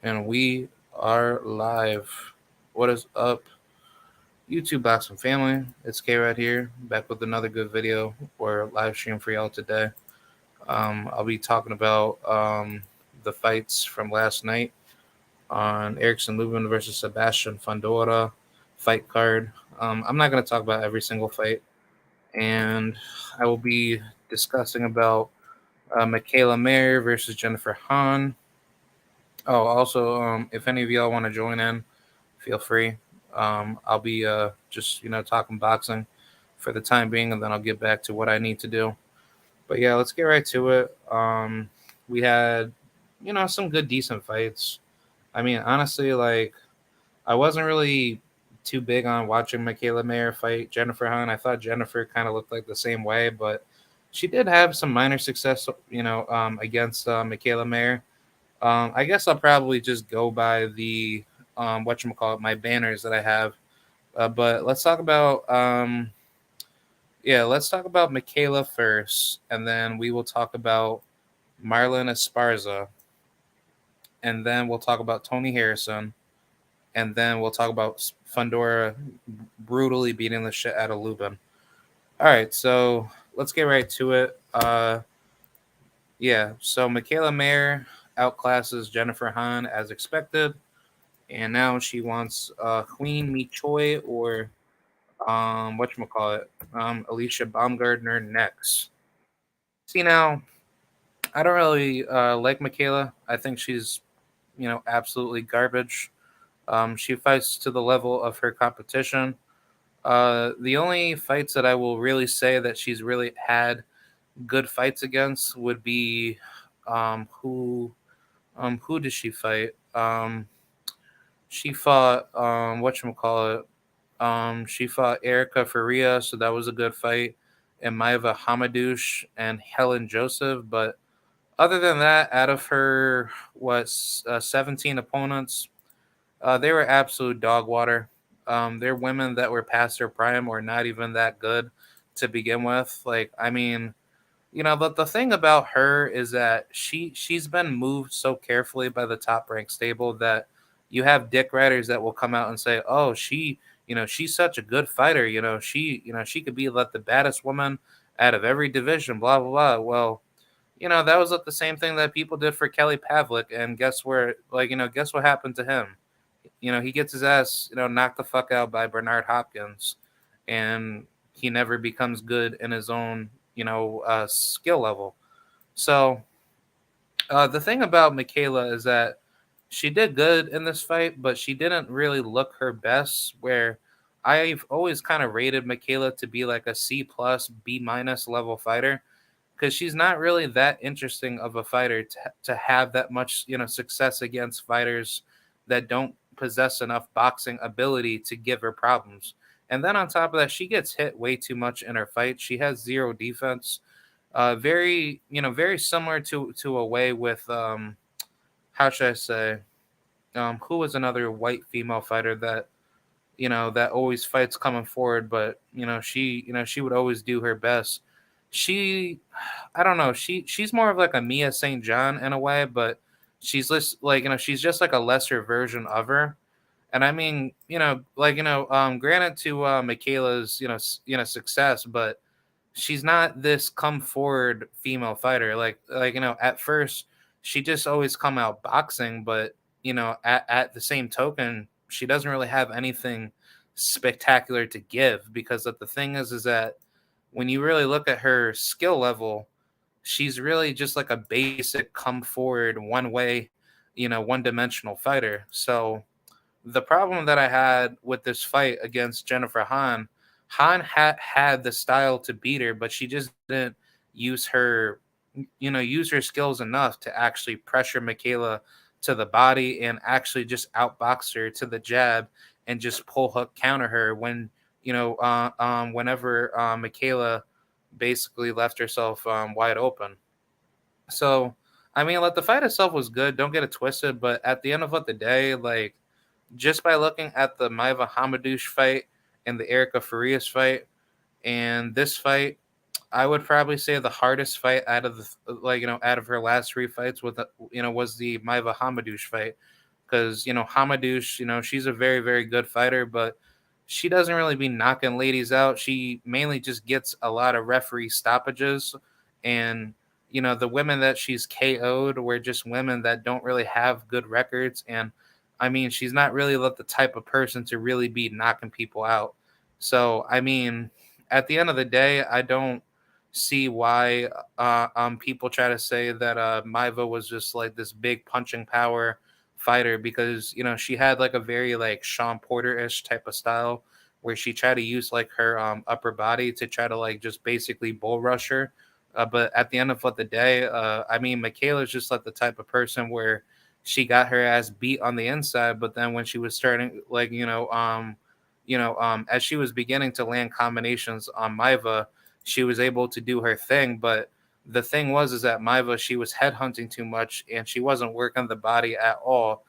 And we are live. What is up, YouTube Boxing family? It's K right here, back with another good video or live stream for y'all today. I'll be talking about the fights from last night on Erickson Lubin versus Sebastian Fundora fight card. I'm not going to talk about every single fight, and I will be discussing about Michaela Mayer versus Jennifer Hahn. Oh, also, if any of y'all want to join in, feel free. I'll be just talking boxing for the time being, and then I'll get back to what I need to do. But yeah, let's get right to it. We had some good decent fights. I mean, honestly, like I wasn't really too big on watching Michaela Mayer fight Jennifer Hahn. I thought Jennifer kind of looked like the same way, but she did have some minor success, against Michaela Mayer. I guess I'll probably just go by the whatchamacallit, my banners that I have. But let's talk about Michaela first, and then we will talk about Marlon Esparza, and then we'll talk about Tony Harrison, and then we'll talk about Fundora brutally beating the shit out of Lubin. All right, so let's get right to it. So Michaela Mayer outclasses Jennifer Hahn as expected, and now she wants Queen Mi Choi or whatchamacallit, Alicia Baumgardner next. See, now I don't really like Michaela. I think she's absolutely garbage. She fights to the level of her competition. The only fights that I will really say that she's really had good fights against would be who did she fight? She fought whatchamacallit. She fought Erica Faria, so that was a good fight. And Maiva Hamadouche and Helen Joseph. But other than that, out of her 17 opponents, they were absolute dog water. They're women that were past their prime or not even that good to begin with. Like, I mean, but the thing about her is that she's been moved so carefully by the top ranked stable that you have dick riders that will come out and say, "Oh, she's such a good fighter. She could be like the baddest woman out of every division." Blah blah blah. Well, that was like the same thing that people did for Kelly Pavlik, and guess where? Like, guess what happened to him? He gets his ass knocked the fuck out by Bernard Hopkins, and he never becomes good in his own skill level. So the thing about Michaela is that she did good in this fight, but she didn't really look her best. Where I've always kind of rated Michaela to be like a C plus B minus level fighter, because she's not really that interesting of a fighter to have that much success against fighters that don't possess enough boxing ability to give her problems. And then on top of that, she gets hit way too much in her fight. She has zero defense. Very similar to a way with how should I say, who was another white female fighter that that always fights coming forward, but she would always do her best. She, I don't know, she's more of like a Mia St. John in a way, but she's just like she's just like a lesser version of her. And I mean, granted to Michaela's success, but she's not this come forward female fighter. At first she just always come out boxing, but at the same token, she doesn't really have anything spectacular to give, because the thing is that when you really look at her skill level, she's really just like a basic come forward one way, one dimensional fighter. So the problem that I had with this fight against Jennifer Hahn, had the style to beat her, but she just didn't use her, use her skills enough to actually pressure Michaela to the body and actually just outbox her to the jab and just pull hook counter her when, whenever Michaela basically left herself wide open. So, I mean, like the fight itself was good. Don't get it twisted, but at the end of the day, like just by looking at the Maiva Hamadouche fight and the Erica Farias fight and this fight, I would probably say the hardest fight out of out of her last three fights was the Maiva Hamadouche fight. because Hamadouche, she's a very very good fighter, but she doesn't really be knocking ladies out. She mainly just gets a lot of referee stoppages, and the women that she's KO'd were just women that don't really have good records. And I mean, she's not really the type of person to really be knocking people out. So I mean, at the end of the day, I don't see why people try to say that Maiva was just like this big punching power fighter, because she had like a very like Sean Porter-ish type of style where she tried to use like her upper body to try to like just basically bull rush her. But at the end of the day, I mean, Michaela's just like the type of person where she got her ass beat on the inside, but then when she was starting like as she was beginning to land combinations on Maiva, she was able to do her thing. But the thing was is that Maiva, she was headhunting too much and she wasn't working the body at all.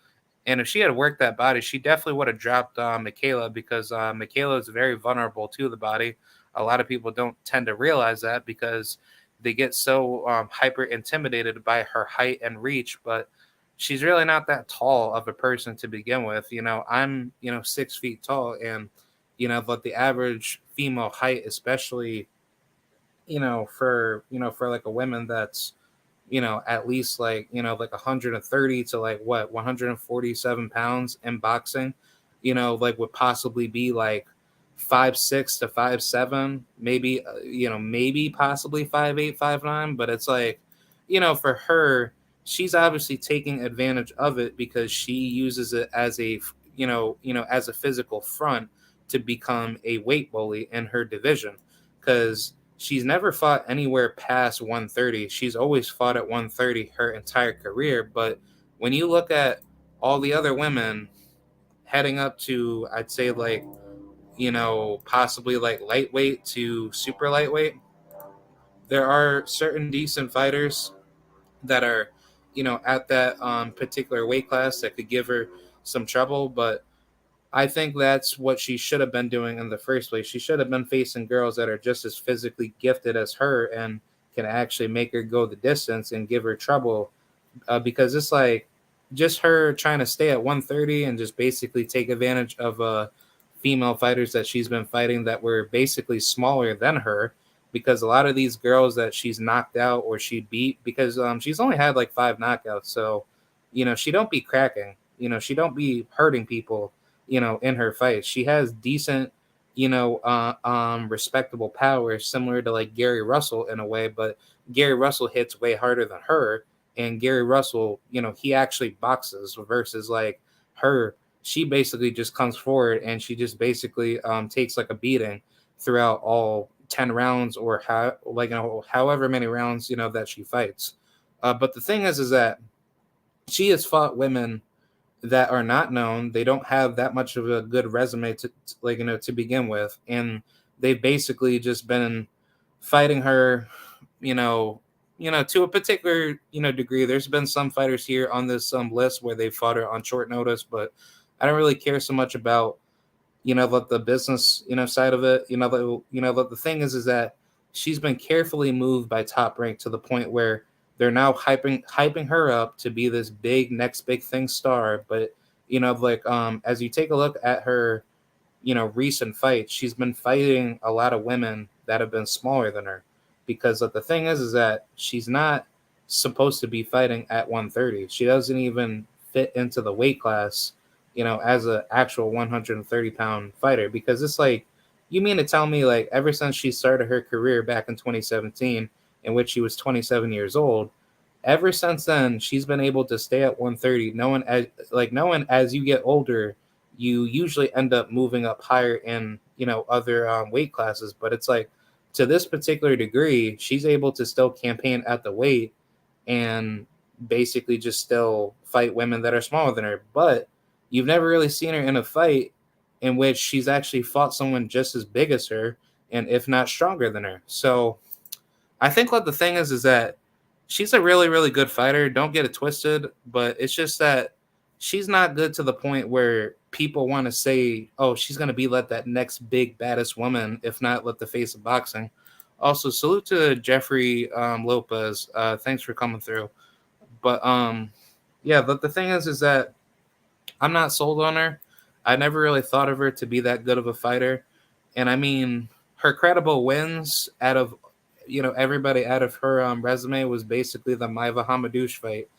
And if she had worked that body, she definitely would have dropped Michaela, because Michaela is very vulnerable to the body. A lot of people don't tend to realize that because they get so hyper intimidated by her height and reach. But she's really not that tall of a person to begin with. I'm 6 feet tall, and but the average female height, especially for like a woman that's at least like like 130 to like what 147 pounds in boxing, like would possibly be like 5'6" to 5'7", maybe maybe possibly 5'8", 5'9", but it's like for her, she's obviously taking advantage of it because she uses it as a as a physical front to become a weight bully in her division, because she's never fought anywhere past 130. She's always fought at 130 her entire career. But when you look at all the other women heading up to, I'd say like, possibly like lightweight to super lightweight, there are certain decent fighters that are, at that particular weight class that could give her some trouble. But I think that's what she should have been doing in the first place. She should have been facing girls that are just as physically gifted as her and can actually make her go the distance and give her trouble. Because it's like just her trying to stay at 130 and just basically take advantage of female fighters that she's been fighting that were basically smaller than her. Because a lot of these girls that she's knocked out or she beat, because she's only had like 5 knockouts, so she don't be cracking. She don't be hurting people in her fights. She has decent, respectable power, similar to like Gary Russell in a way, but Gary Russell hits way harder than her. And Gary Russell, he actually boxes versus like her. She basically just comes forward and she just basically takes like a beating throughout all 10 rounds or however many rounds, that she fights. But the thing is that she has fought women that are not known. They don't have that much of a good resume to begin with, and they've basically just been fighting her, to a particular degree. There's been some fighters here on this list where they fought her on short notice, but I don't really care so much about the business side of it. The thing is that she's been carefully moved by Top Rank to the point where they're now hyping her up to be this big next big thing star. But as you take a look at her recent fights, she's been fighting a lot of women that have been smaller than her, because the thing is that she's not supposed to be fighting at 130. She doesn't even fit into the weight class as an actual 130-pound fighter, because it's like, you mean to tell me like ever since she started her career back in 2017, in which she was 27 years old, ever since then she's been able to stay at 130, knowing as you get older you usually end up moving up higher in other weight classes. But it's like, to this particular degree, she's able to still campaign at the weight and basically just still fight women that are smaller than her. But you've never really seen her in a fight in which she's actually fought someone just as big as her, and if not stronger than her. So I think what the thing is that she's a really, really good fighter. Don't get it twisted, but it's just that she's not good to the point where people want to say, oh, she's going to be like that next big, baddest woman, if not let the face of boxing. Also, salute to Jeffrey Lopez. Thanks for coming through. But yeah, but the thing is that I'm not sold on her. I never really thought of her to be that good of a fighter. And I mean, her credible wins out of everybody out of her resume was basically the Maiva Hamadouche fight.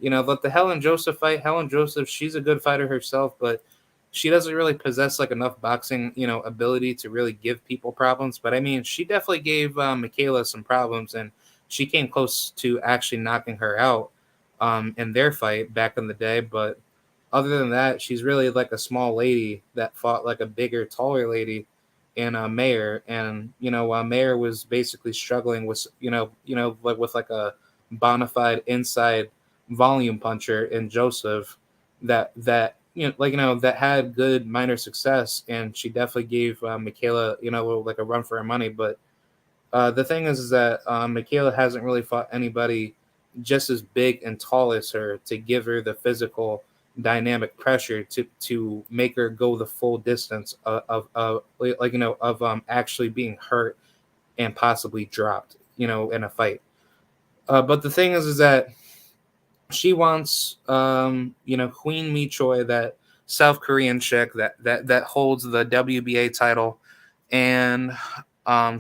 But the Helen Joseph fight, Helen Joseph, she's a good fighter herself, but she doesn't really possess like enough boxing, ability to really give people problems. But I mean, she definitely gave Michaela some problems, and she came close to actually knocking her out in their fight back in the day. But other than that, she's really like a small lady that fought like a bigger, taller lady in Mayer, and Mayer was basically struggling with like with like a bona fide inside volume puncher in Joseph that that had good minor success, and she definitely gave Michaela like a run for her money. But the thing is that Michaela hasn't really fought anybody just as big and tall as her to give her the physical dynamic pressure to make her go the full distance of like of actually being hurt and possibly dropped in a fight. But the thing is that she wants Queen Mi Choi, that South Korean chick that holds the WBA title, and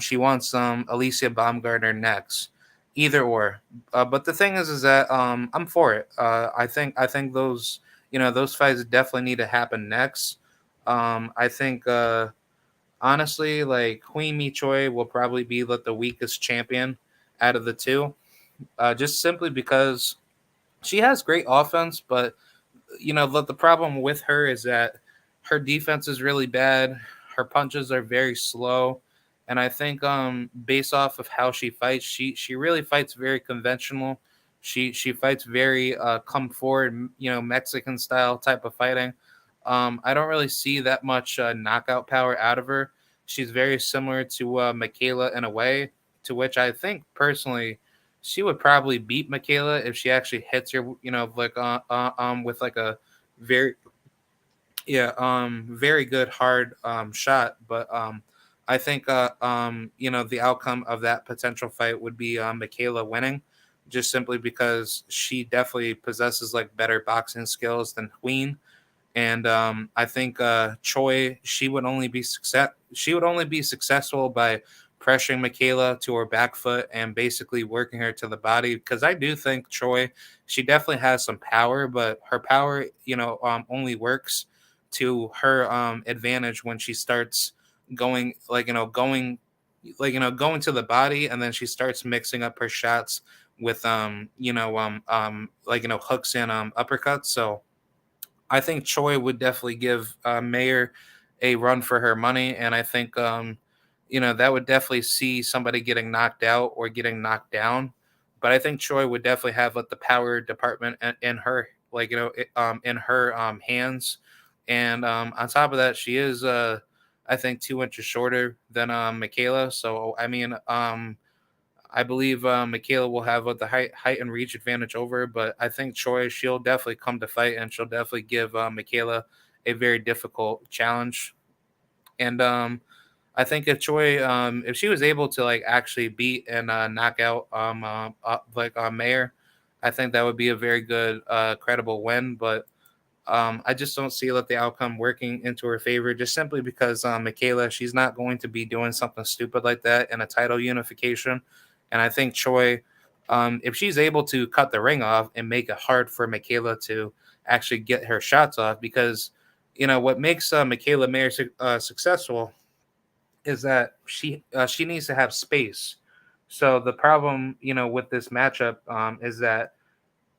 she wants Alicia Baumgartner next. Either or. But the thing is that I'm for it. I think those fights definitely need to happen next. I think honestly, like Queen Mi Choi will probably be like the weakest champion out of the two, just simply because she has great offense, but the problem with her is that her defense is really bad. Her punches are very slow, and I think based off of how she fights, she really fights very conventional. She fights very come forward, Mexican style type of fighting. I don't really see that much knockout power out of her. She's very similar to Michaela in a way, to which I think personally she would probably beat Michaela if she actually hits her, like with like a very very good hard shot. But I think the outcome of that potential fight would be Michaela winning, just simply because she definitely possesses like better boxing skills than Queen. And I think Choi, she would only be successful by pressuring Michaela to her back foot and basically working her to the body. Because I do think Choi, she definitely has some power, but her power only works to her advantage when she starts going going to the body, and then she starts mixing up her shots with hooks and uppercuts. So I think Choi would definitely give Mayer a run for her money, and I think that would definitely see somebody getting knocked out or getting knocked down. But I think Choi would definitely have like the power department in her in her hands, and on top of that, she is I think 2 inches shorter than Michaela. So I mean I believe Michaela will have the height and reach advantage over her, but I think Choi, she'll definitely come to fight, and she'll definitely give Michaela a very difficult challenge. And I think if Choi, if she was able to like actually beat and knock out Mayer, I think that would be a very good credible win. But I just don't see the outcome working into her favor, just simply because Michaela, she's not going to be doing something stupid like that in a title unification. And I think Choi, if she's able to cut the ring off and make it hard for Michaela to actually get her shots off, because what makes Michaela Mayer successful is that she needs to have space. So the problem, with this matchup is that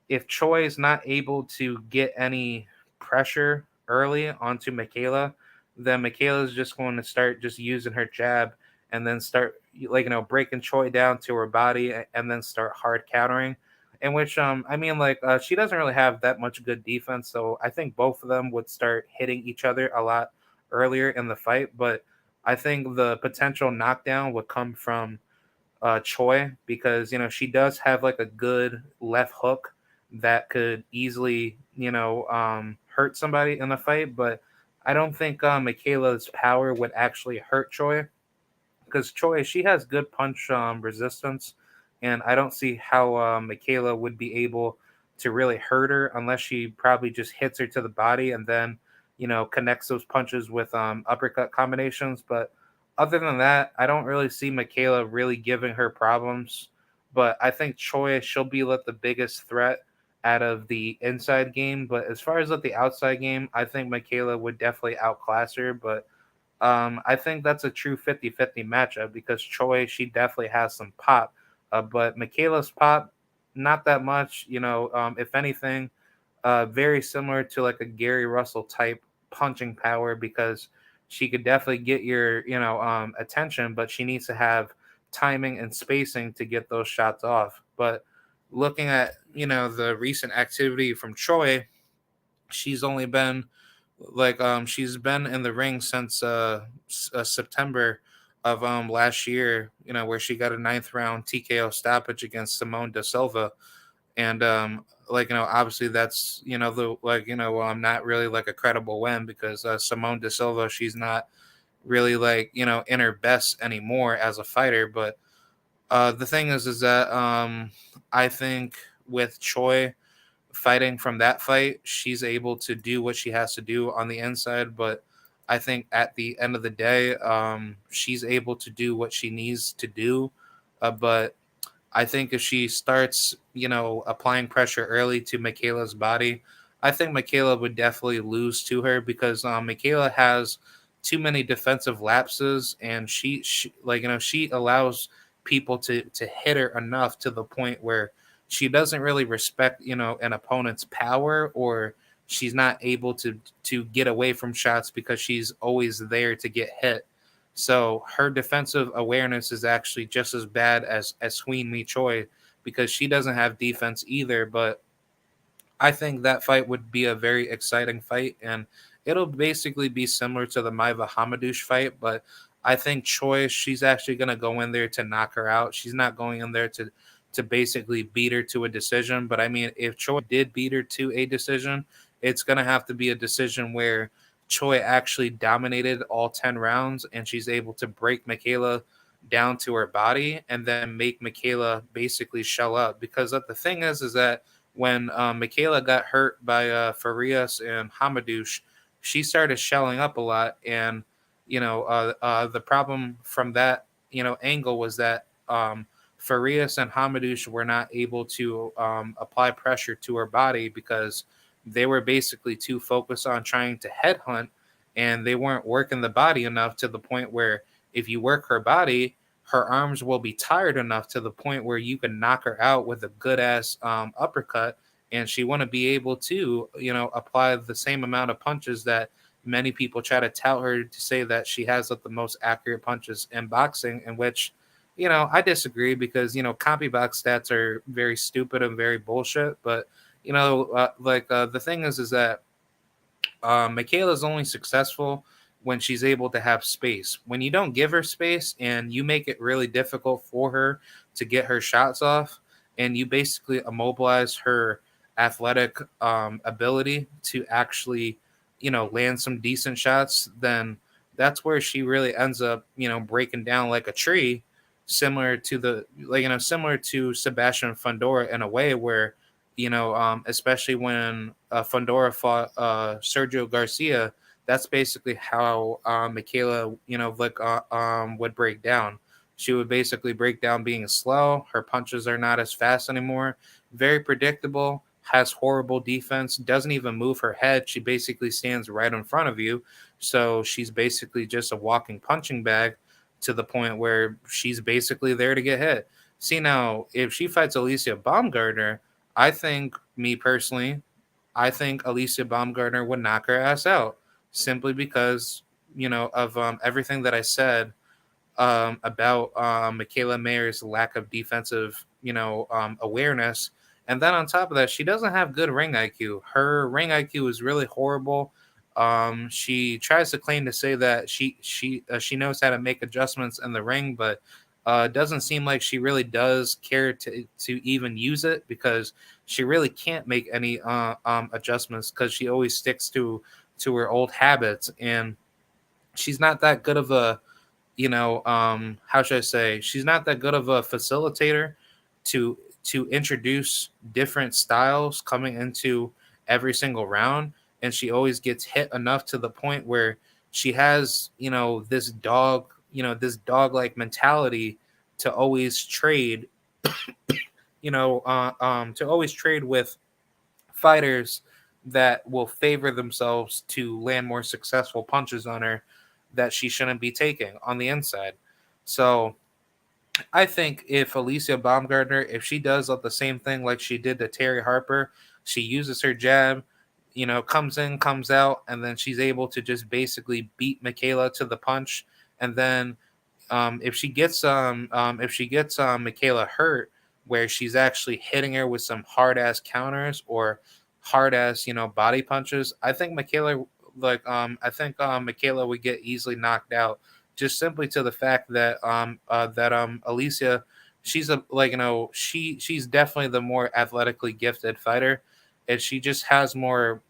if Choi is not able to get any pressure early onto Michaela, then Michaela is just going to start just using her jab and then start breaking Choi down to her body and then start hard countering. In which I mean she doesn't really have that much good defense, so I think both of them would start hitting each other a lot earlier in the fight. But I think the potential knockdown would come from Choi, because she does have like a good left hook that could easily hurt somebody in the fight. But I don't think Michaela's power would actually hurt Choi, because Choi, she has good punch resistance, and I don't see how Michaela would be able to really hurt her unless she probably just hits her to the body and then connects those punches with uppercut combinations. But other than that, I don't really see Michaela really giving her problems. But I think Choi, she'll be like the biggest threat out of the inside game. But as far as like the outside game, I think Michaela would definitely outclass her. But I think that's a true 50-50 matchup because Choi, she definitely has some pop. But Michaela's pop, not that much. If anything, very similar to like a Gary Russell type punching power because she could definitely get your attention, but she needs to have timing and spacing to get those shots off. But looking at the recent activity from Choi, she's only been she's been in the ring since September of last year, where she got a ninth round TKO stoppage against Simone de Silva. And obviously that's the not really like a credible win because Simone de Silva, she's not really in her best anymore as a fighter. But the thing is that I think with Choi fighting from that fight, she's able to do what she has to do on the inside. But I think at the end of the day, she's able to do what she needs to do. But I think if she starts, applying pressure early to Michaela's body, I think Michaela would definitely lose to her because Michaela has too many defensive lapses, and she allows people to hit her enough to the point where she doesn't really respect an opponent's power, or she's not able to get away from shots because she's always there to get hit. So her defensive awareness is actually just as bad as Queen Mi Choi because she doesn't have defense either. But I think that fight would be a very exciting fight, and it'll basically be similar to the Maiva Hamadouche fight. But I think Choi, she's actually going to go in there to knock her out. She's not going in there to basically beat her to a decision. But I mean, if Choi did beat her to a decision, it's going to have to be a decision where Choi actually dominated all 10 rounds, and she's able to break Michaela down to her body and then make Michaela basically shell up. Because the thing is that when Michaela got hurt by Farias and Hamadouche, she started shelling up a lot. And, the problem from that, angle was that Farias and Hamadouche were not able to apply pressure to her body because they were basically too focused on trying to headhunt, and they weren't working the body enough to the point where if you work her body, her arms will be tired enough to the point where you can knock her out with a good ass uppercut, and she wouldn't be able to, apply the same amount of punches that many people try to tout her to say that she has like the most accurate punches in boxing, in which, I disagree because CompuBox stats are very stupid and very bullshit. But the thing is that Michaela's only successful when she's able to have space. When you don't give her space and you make it really difficult for her to get her shots off, and you basically immobilize her athletic ability to actually, land some decent shots, then that's where she really ends up, breaking down like a tree, similar to similar to Sebastian Fundora in a way where especially when Fundora fought Sergio Garcia, that's basically how Michaela, would break down. She would basically break down being slow. Her punches are not as fast anymore. Very predictable. Has horrible defense. Doesn't even move her head. She basically stands right in front of you. So she's basically just a walking punching bag to the point where she's basically there to get hit. See, now, if she fights Alicia Baumgartner, I think, me personally, I think Alicia Baumgartner would knock her ass out simply because, of everything that I said about Michaela Mayer's lack of defensive, awareness. And then on top of that, she doesn't have good ring IQ. Her ring IQ is really horrible. She tries to claim to say that she knows how to make adjustments in the ring, but it doesn't seem like she really does care to even use it because she really can't make any adjustments because she always sticks to her old habits, and she's not that good of a how should I say, she's not that good of a facilitator to to introduce different styles coming into every single round, and she always gets hit enough to the point where she has, this dog like mentality to always trade, to always trade with fighters that will favor themselves to land more successful punches on her that she shouldn't be taking on the inside. So I think if Alicia Baumgartner, if she does the same thing like she did to Terry Harper, she uses her jab, comes in, comes out, and then she's able to just basically beat Michaela to the punch. And then if she gets Michaela hurt, where she's actually hitting her with some hard ass counters or hard ass body punches, I think Michaela would get easily knocked out just simply to the fact that Alicia, she's a like she's definitely the more athletically gifted fighter, and she just has more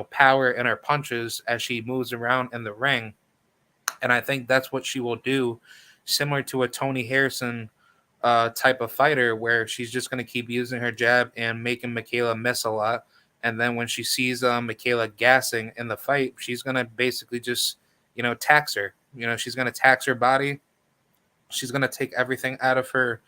power in her punches as she moves around in the ring. And I think that's what she will do, similar to a Tony Harrison type of fighter, where she's just going to keep using her jab and making Michaela miss a lot. And then when she sees Michaela gassing in the fight, she's going to basically just, tax her. She's going to tax her body. She's going to take everything out of her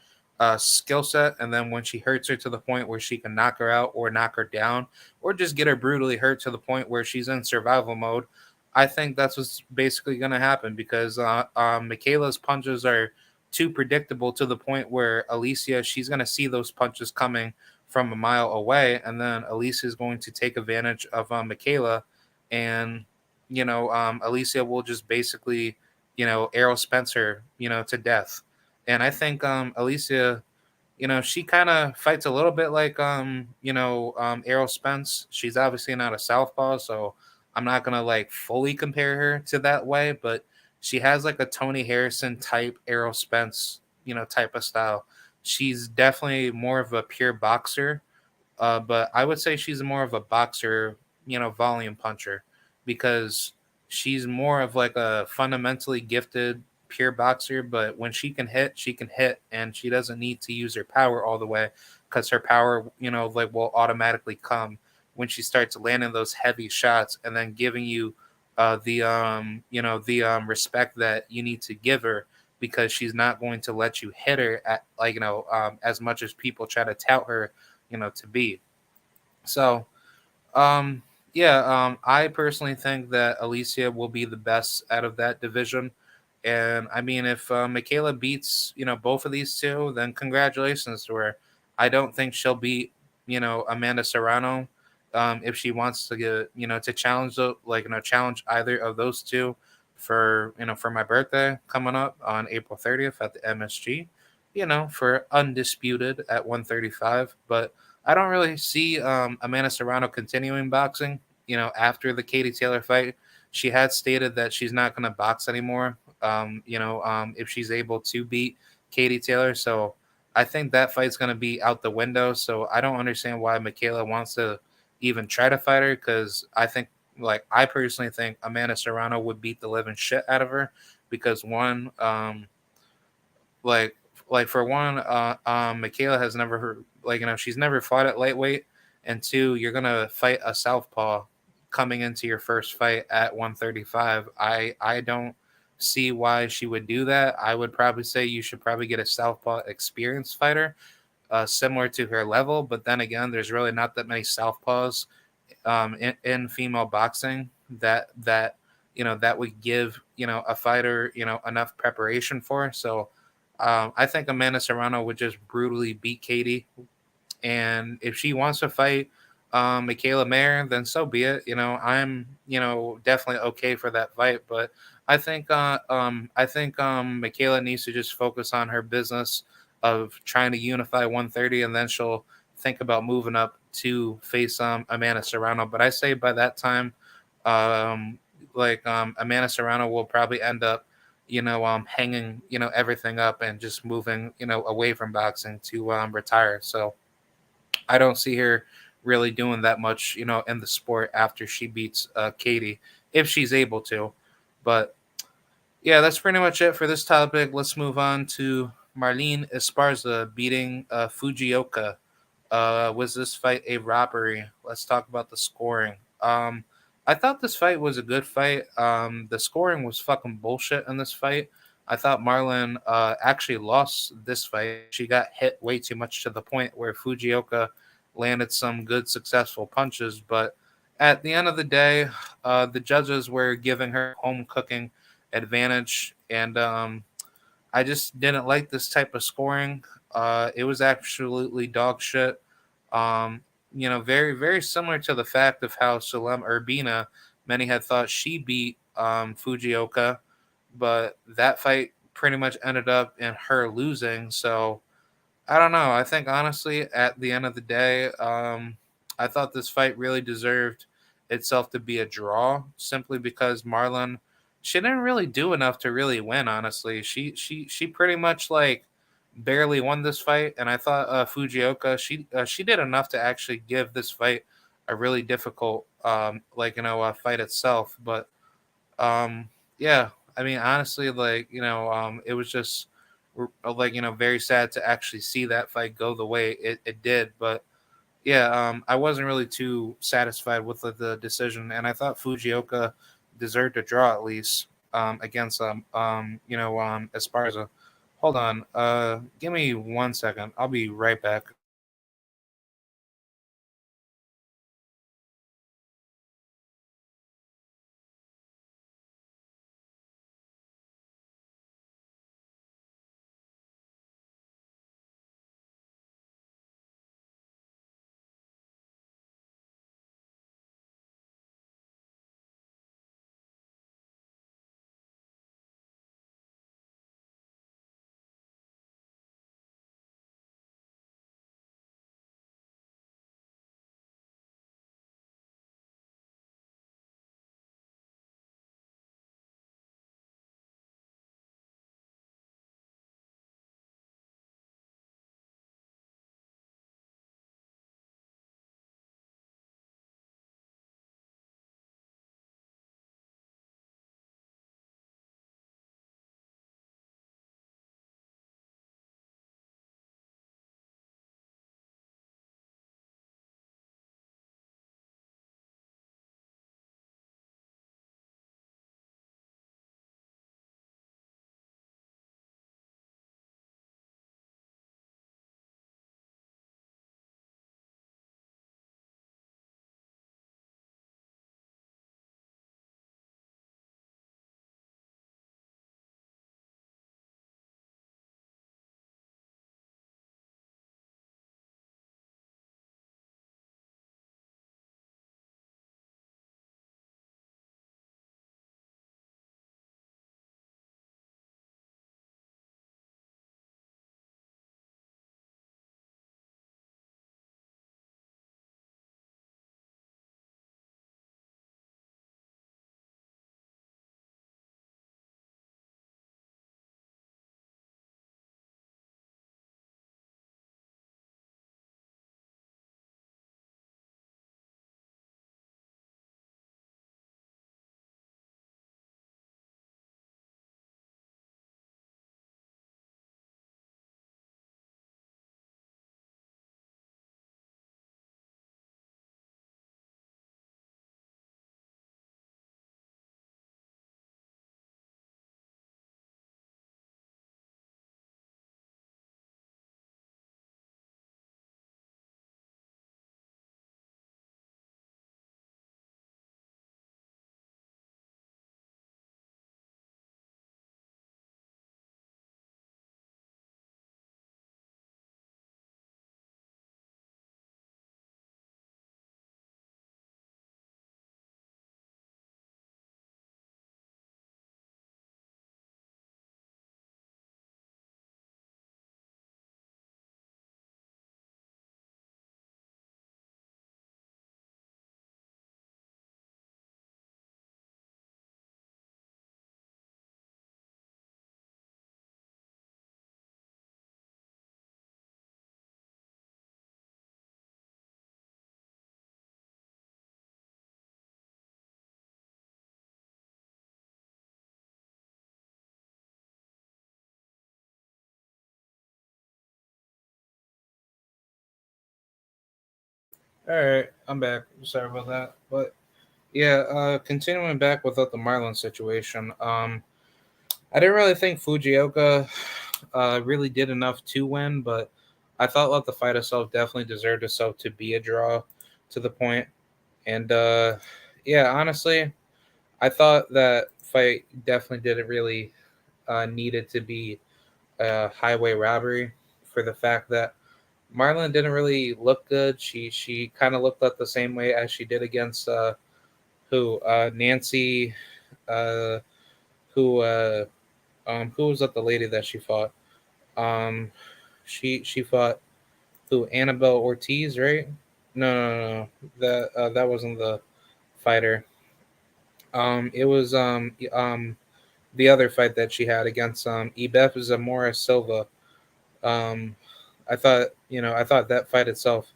skill set. And then when she hurts her to the point where she can knock her out or knock her down or just get her brutally hurt to the point where she's in survival mode, I think that's what's basically going to happen because Michaela's punches are too predictable to the point where Alicia, she's going to see those punches coming from a mile away. And then Alicia is going to take advantage of Michaela. And, Alicia will just basically, Errol Spencer, to death. And I think Alicia, she kind of fights a little bit like Errol Spence. She's obviously not a southpaw, so I'm not gonna like fully compare her to that way, but she has like a Tony Harrison type Errol Spence, type of style. She's definitely more of a pure boxer, but I would say she's more of a boxer, volume puncher, because she's more of like a fundamentally gifted pure boxer. But when she can hit, and she doesn't need to use her power all the way because her power, like will automatically come when she starts landing those heavy shots and then giving you the respect that you need to give her, because she's not going to let you hit her at as much as people try to tout her to be. So, um, yeah, I personally think that Alicia will be the best out of that division. And I mean, if Michaela beats, both of these two, then congratulations to her. I don't think she'll beat, Amanda Serrano. If she wants to get, to challenge, challenge either of those two for my birthday coming up on April 30th at the MSG, for undisputed at 135. But I don't really see Amanda Serrano continuing boxing. After the Katie Taylor fight, she had stated that she's not going to box anymore. If she's able to beat Katie Taylor, so I think that fight's going to be out the window. So I don't understand why Michaela wants to even try to fight her, because I personally think Amanda Serrano would beat the living shit out of her, because one, like for one, Michaela has never she's never fought at lightweight, and two, you're gonna fight a southpaw coming into your first fight at 135. I don't see why she would do that. I would probably say you should probably get a southpaw experienced fighter, similar to her level. But then again, there's really not that many southpaws in female boxing that would give a fighter enough preparation for. So I think Amanda Serrano would just brutally beat Katie, and if she wants to fight Michaela Mayer, then so be it. I'm definitely okay for that fight. But I think Michaela needs to just focus on her business of trying to unify 130, and then she'll think about moving up to face Amanda Serrano. But I say by that time, um, Amanda Serrano will probably end up hanging everything up and just moving away from boxing to retire. So I don't see her really doing that much, in the sport after she beats Katie, if she's able to. But yeah, that's pretty much it for this topic. Let's move on to Marlene Esparza beating Fujioka. Was this fight a robbery? Let's talk about the scoring. I thought this fight was a good fight. The scoring was fucking bullshit in this fight. I thought Marlon actually lost this fight. She got hit way too much to the point where Fujioka landed some good, successful punches. But at the end of the day, the judges were giving her home cooking advantage, and I just didn't like this type of scoring. It was absolutely dog shit. Um, very very similar to the fact of how Salem Urbina, many had thought she beat Fujioka, but that fight pretty much ended up in her losing. So I don't know. I think honestly, at the end of the day, I thought this fight really deserved itself to be a draw, simply because Marlon, she didn't really do enough to really win. Honestly, she pretty much like barely won this fight, and I thought Fujioka, she did enough to actually give this fight a really difficult fight itself. But yeah, I mean, honestly, it was just very sad to actually see that fight go the way it did. But yeah, I wasn't really too satisfied with the decision, and I thought Fujioka deserved a draw at least against Esparza. Hold on, give me 1 second. I'll be right back. All right, I'm back. Sorry about that, but yeah, continuing back with the Marlon situation. I didn't really think Fujioka really did enough to win, but I thought that the fight itself definitely deserved itself to be a draw to the point. And yeah, honestly, I thought that fight definitely didn't really needed to be a highway robbery for the fact that Marlon didn't really look good. She kind of looked up the same way as she did against Nancy, uh, who was that the lady that she fought? Um, she fought who Annabelle Ortiz, right? No. That wasn't the fighter. It was the other fight that she had against Ibeth Zamora Silva. Um, I thought that fight itself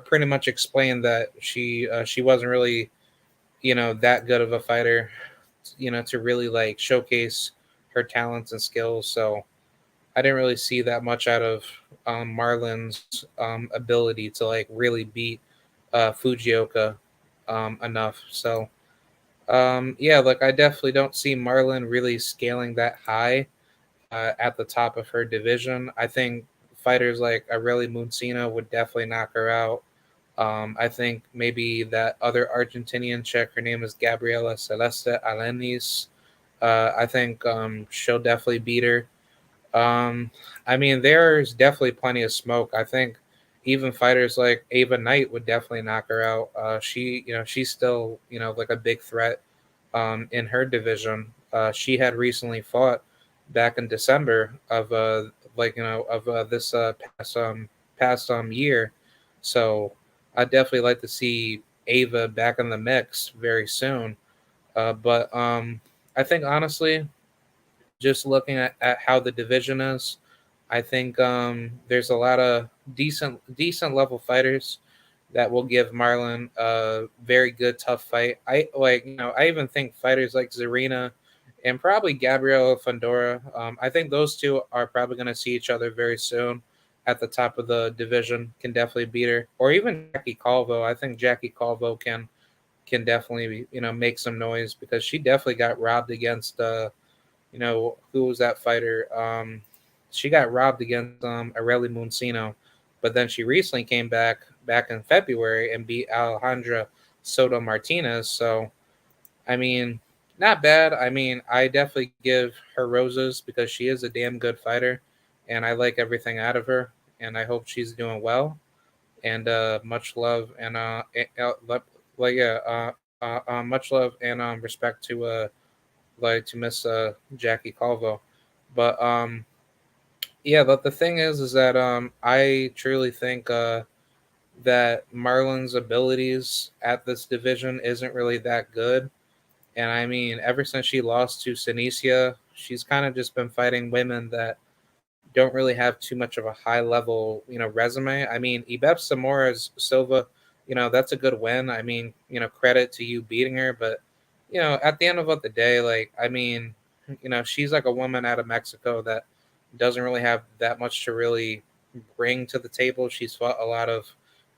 pretty much explained that she wasn't really that good of a fighter, to really like showcase her talents and skills. So I didn't really see that much out of Marlon's ability to like really beat Fujioka enough. So yeah, like I definitely don't see Marlon really scaling that high at the top of her division. I think fighters like Aureli Muncina would definitely knock her out. I think maybe that other Argentinian chick, her name is Gabriela Celeste Alenis. I think she'll definitely beat her. Um, I mean, there's definitely plenty of smoke. I think even fighters like Ava Knight would definitely knock her out. She's still, like a big threat in her division. She had recently fought back in December of this past year. So I definitely like to see Ava back in the mix very soon. But I think honestly, just looking at how the division is, I think there's a lot of decent level fighters that will give Marlon a very good tough fight. I even think fighters like Zarina and probably Gabriela Fandora. I think those two are probably going to see each other very soon at the top of the division. Can definitely beat her, or even Jackie Calvo. I think Jackie Calvo can definitely make some noise because she definitely got robbed against who was that fighter? She got robbed against Areli Muncino, but then she recently came back in February and beat Alejandra Soto Martinez. So I mean, not bad. I mean, I definitely give her roses because she is a damn good fighter, and I like everything out of her, and I hope she's doing well. And much love and much love and respect to Miss Jackie Calvo. But yeah, but the thing is that I truly think that Marlon's abilities at this division isn't really that good. And I mean, ever since she lost to Sinicia, she's kind of just been fighting women that don't really have too much of a high level, resume. I mean, Ibep Samora's Silva, that's a good win. I mean, credit to you beating her, but at the end of the day, like, I mean, she's like a woman out of Mexico that doesn't really have that much to really bring to the table. She's fought a lot of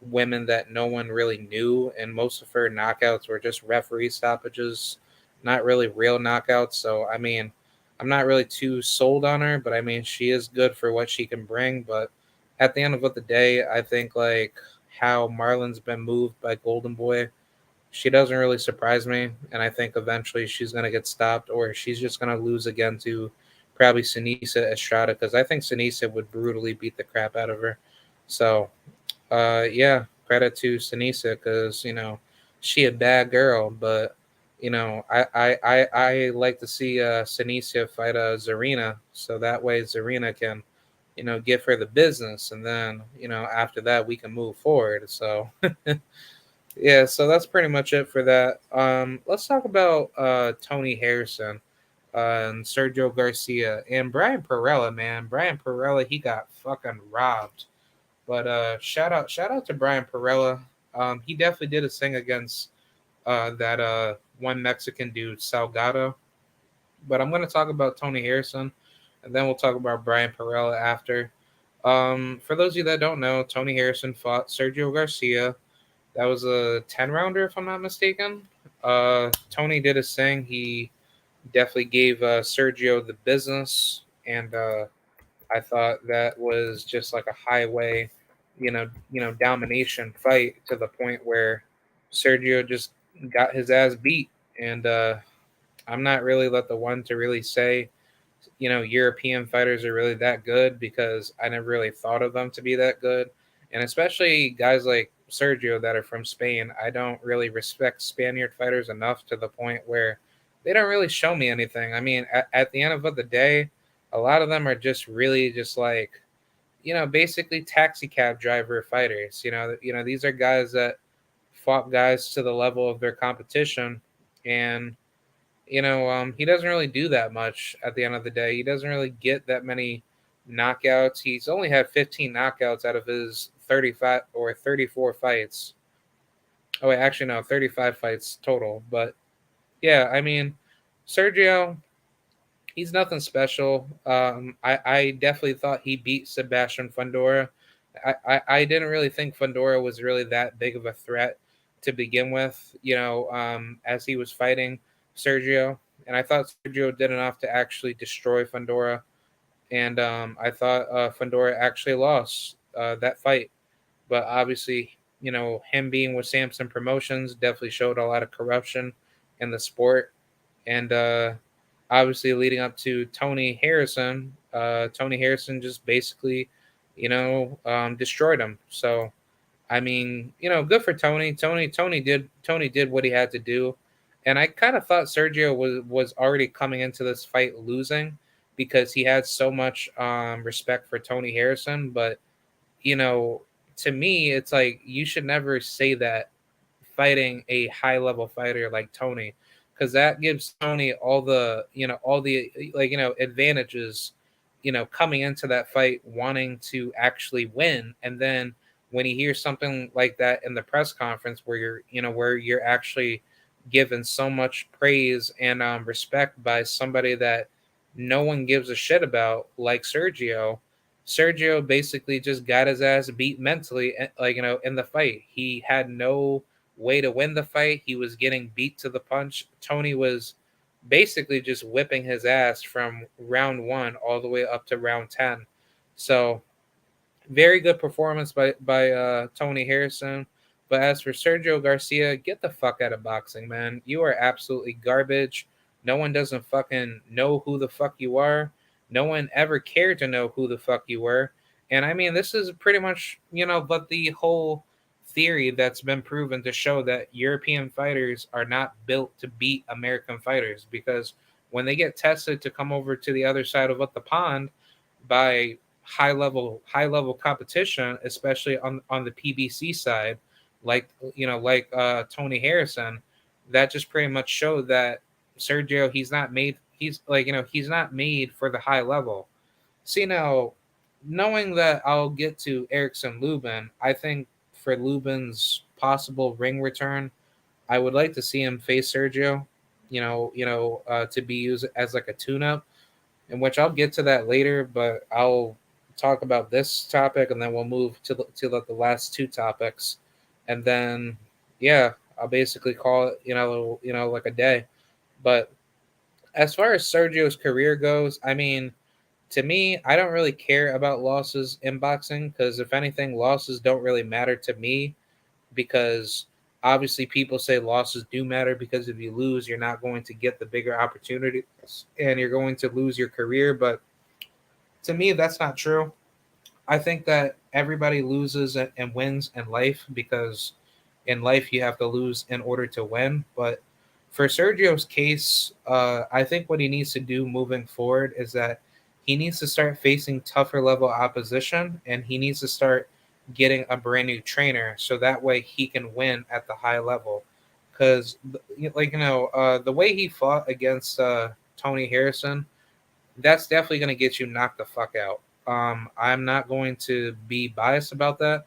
women that no one really knew, and most of her knockouts were just referee stoppages, not really real knockouts. So, I mean, I'm not really too sold on her, but I mean, she is good for what she can bring. But at the end of the day, I think like how Marlon's been moved by Golden Boy, she doesn't really surprise me. And I think eventually she's going to get stopped or she's just going to lose again to probably Sinisa Estrada because I think Sinisa would brutally beat the crap out of her. So, yeah, credit to Sinisa because, she a bad girl, but I like to see Sinisa fight Zarina, so that way Zarina can, give her the business, and then after that we can move forward. So yeah, so that's pretty much it for that. Let's talk about Tony Harrison and Sergio Garcia and Brian Perella. Man, Brian Perella, he got fucking robbed. But shout out to Brian Perella. He definitely did his thing against that one Mexican dude, Salgado. But I'm going to talk about Tony Harrison, and then we'll talk about Brian Perella after. For those of you that don't know, Tony Harrison fought Sergio Garcia. That was a 10 rounder, if I'm not mistaken. Tony did his thing. He definitely gave Sergio the business, and I thought that was just like a highway, domination fight to the point where Sergio just got his ass beat. And I'm not really the one to really say, European fighters are really that good because I never really thought of them to be that good. And especially guys like Sergio that are from Spain, I don't really respect Spaniard fighters enough to the point where they don't really show me anything. I mean, at the end of the day, a lot of them are just really just like, basically taxi cab driver fighters. These are guys that fought guys to the level of their competition, and he doesn't really do that much at the end of the day. He doesn't really get that many knockouts. He's only had 15 knockouts out of his 35 or 34 fights. Oh, wait, actually, no, 35 fights total. But yeah, I mean, Sergio, he's nothing special. I definitely thought he beat Sebastian Fundora. I didn't really think Fundora was really that big of a threat to begin with, as he was fighting Sergio. And I thought Sergio did enough to actually destroy Fundora. And I thought Fundora actually lost that fight. But obviously, him being with Samson Promotions definitely showed a lot of corruption in the sport. And obviously, leading up to Tony Harrison just basically, destroyed him. So, I mean, good for Tony. Tony did what he had to do, and I kind of thought Sergio was already coming into this fight losing because he had so much respect for Tony Harrison. But you know, to me, it's like you should never say that fighting a high level fighter like Tony, because that gives Tony all the advantages, coming into that fight wanting to actually win, and then when he hears something like that in the press conference where you're actually given so much praise and respect by somebody that no one gives a shit about like Sergio basically just got his ass beat mentally, in the fight. He had no way to win the fight. He was getting beat to the punch. Tony was basically just whipping his ass from round 1 all the way up to round 10. So, very good performance by Tony Harrison. But as for Sergio Garcia, get the fuck out of boxing, man. You are absolutely garbage. No one doesn't fucking know who the fuck you are. No one ever cared to know who the fuck you were. And I mean, this is pretty much, but the whole theory that's been proven to show that European fighters are not built to beat American fighters, because when they get tested to come over to the other side of the pond by high level competition, especially on the PBC side, like Tony Harrison, that just pretty much showed that Sergio, he's not made. He's not made for the high level. See now, knowing that I'll get to Erickson Lubin, I think for Lubin's possible ring return, I would like to see him face Sergio. To be used as like a tune-up, in which I'll get to that later, but I'll talk about this topic and then we'll move to the last two topics, and then yeah, I'll basically call it like a day. But as far as Sergio's career goes, I mean, to me, I don't really care about losses in boxing because if anything, losses don't really matter to me because obviously people say losses do matter because if you lose, you're not going to get the bigger opportunities and you're going to lose your career. But to me, that's not true. I think that everybody loses and wins in life because in life you have to lose in order to win. But for Sergio's case, I think what he needs to do moving forward is that he needs to start facing tougher level opposition and he needs to start getting a brand new trainer so that way he can win at the high level. Because, the way he fought against Tony Harrison, that's definitely going to get you knocked the fuck out. I'm not going to be biased about that.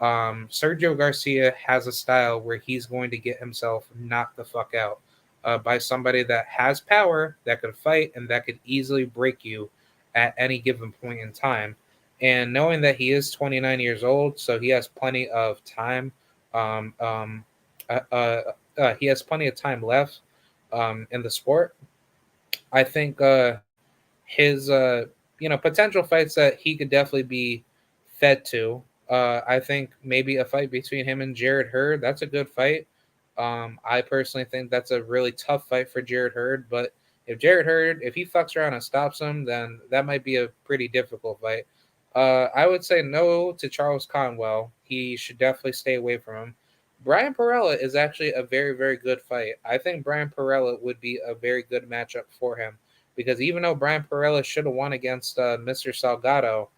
Sergio Garcia has a style where he's going to get himself knocked the fuck out by somebody that has power, that could fight, and that could easily break you at any given point in time. And knowing that he is 29 years old, so he has plenty of time Um, um, he has plenty of time left in the sport. I think his potential fights that he could definitely be fed to. I think maybe a fight between him and Jared Hurd. That's a good fight. I personally think that's a really tough fight for Jared Hurd. But if Jared Hurd, if he fucks around and stops him, then that might be a pretty difficult fight. I would say no to Charles Conwell. He should definitely stay away from him. Brian Perella is actually a very, very good fight. I think Brian Perella would be a very good matchup for him because even though Brian Perella should have won against Mr. Salgado,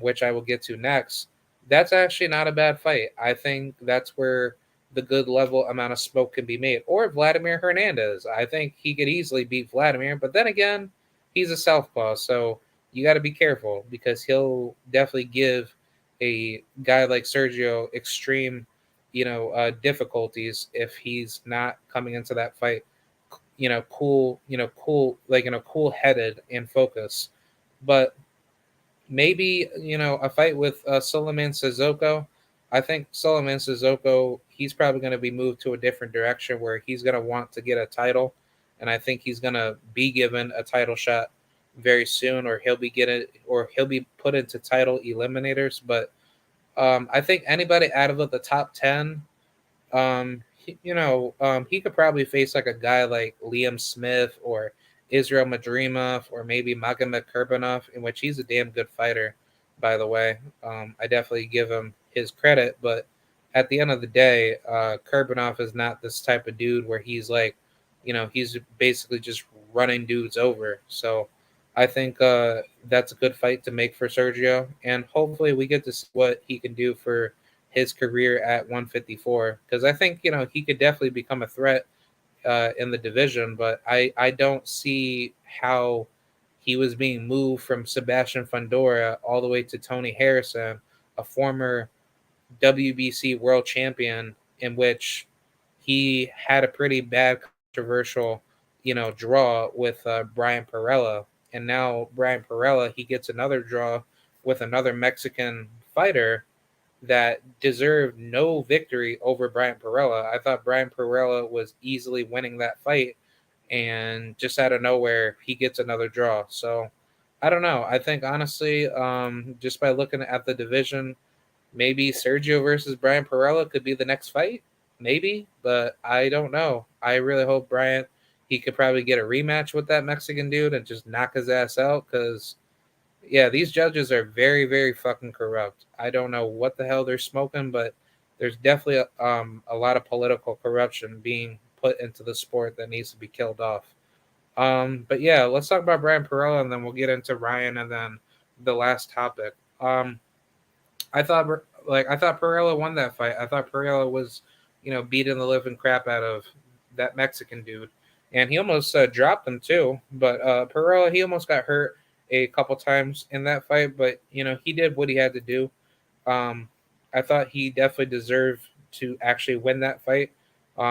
which I will get to next, that's actually not a bad fight. I think that's where the good level amount of smoke can be made. Or Vladimir Hernandez. I think he could easily beat Vladimir, but then again, he's a southpaw, so you got to be careful because he'll definitely give a guy like Sergio extreme, difficulties if he's not coming into that fight cool, like cool headed and focused. But maybe a fight with Suleiman Sissoko. I think Suleiman Sissoko, he's probably going to be moved to a different direction where he's going to want to get a title, and I think he's going to be given a title shot very soon, or he'll be put into title eliminators. But I think anybody out of the top 10, he could probably face like a guy like Liam Smith or Israel Madrimov or maybe Magomed Kurbanov, in which he's a damn good fighter, by the way. I definitely give him his credit, but at the end of the day, Kurbanov is not this type of dude where he's like, he's basically just running dudes over. So I think that's a good fight to make for Sergio, and hopefully we get to see what he can do for his career at 154 because I think he could definitely become a threat in the division, but I don't see how he was being moved from Sebastian Fundora all the way to Tony Harrison, a former WBC world champion, in which he had a pretty bad controversial draw with Brian Perella, and now Brian Perella he gets another draw with another Mexican fighter that deserved no victory over Brian Perella. I thought Brian Perella was easily winning that fight, and just out of nowhere, he gets another draw. So I don't know. I think honestly, just by looking at the division, maybe Sergio versus Brian Perella could be the next fight. Maybe, but I don't know. I really hope Brian he could probably get a rematch with that Mexican dude and just knock his ass out because yeah, these judges are very, very fucking corrupt. I don't know what the hell they're smoking, but there's definitely a lot of political corruption being put into the sport that needs to be killed off. But yeah, let's talk about Brian Perella, and then we'll get into Ryan, and then the last topic. I thought Perella won that fight. I thought Perella was, beating the living crap out of that Mexican dude, and he almost dropped him too. But Perella, he almost got hurt a couple times in that fight, but he did what he had to do. Um, I thought he definitely deserved to actually win that fight.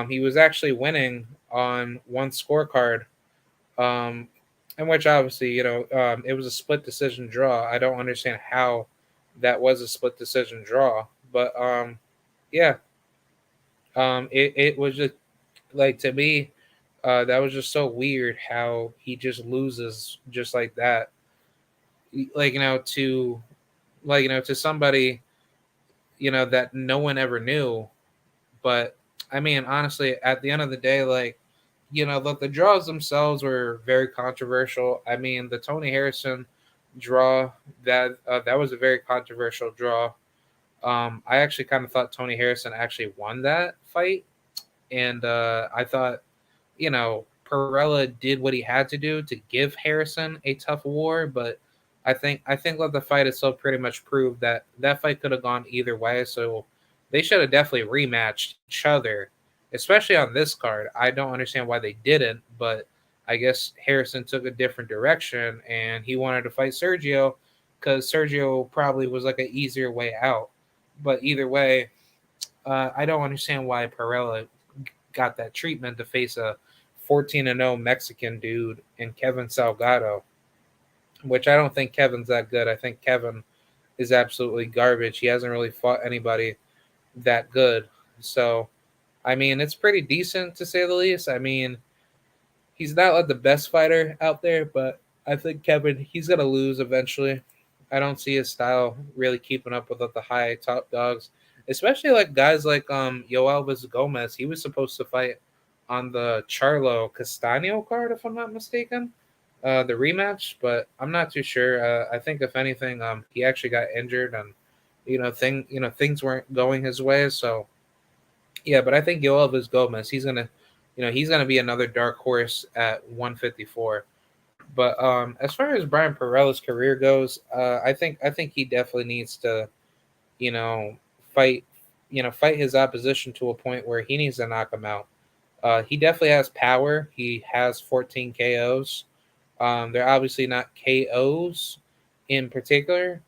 He was actually winning on one scorecard, um, in which obviously it was a split decision draw. I don't understand how that was a split decision draw, but yeah, it was just like to me. That was just so weird how he just loses just like that like to somebody that no one ever knew. But I mean honestly at the end of the day, like the draws themselves were very controversial. I mean the Tony Harrison draw, that was a very controversial draw. I actually kind of thought Tony Harrison actually won that fight, and I thought Perella did what he had to do to give Harrison a tough war, but I think that the fight itself pretty much proved that that fight could have gone either way. So they should have definitely rematched each other, especially on this card. I don't understand why they didn't, but I guess Harrison took a different direction and he wanted to fight Sergio because Sergio probably was like an easier way out. But either way, I don't understand why Perella got that treatment to face a 14-0 Mexican dude in Kevin Salgado, which I don't think Kevin's that good. I think Kevin is absolutely garbage. He hasn't really fought anybody that good. So I mean, it's pretty decent to say the least. I mean, he's not like the best fighter out there, but I think Kevin he's gonna lose eventually. I don't see his style really keeping up with the high top dogs, especially like guys like Yoelvis Gomez. He was supposed to fight on the Charlo Castano card, if I'm not mistaken, the rematch. But I'm not too sure. I think if anything, he actually got injured and things weren't going his way. So yeah, but I think Yoelvis Gomez he's gonna be another dark horse at 154. But as far as Brian Pereira's career goes, I think he definitely needs to, you know, fight, fight his opposition to a point where he needs to knock him out. He definitely has power. He has 14 KOs. They're obviously not KOs in particular.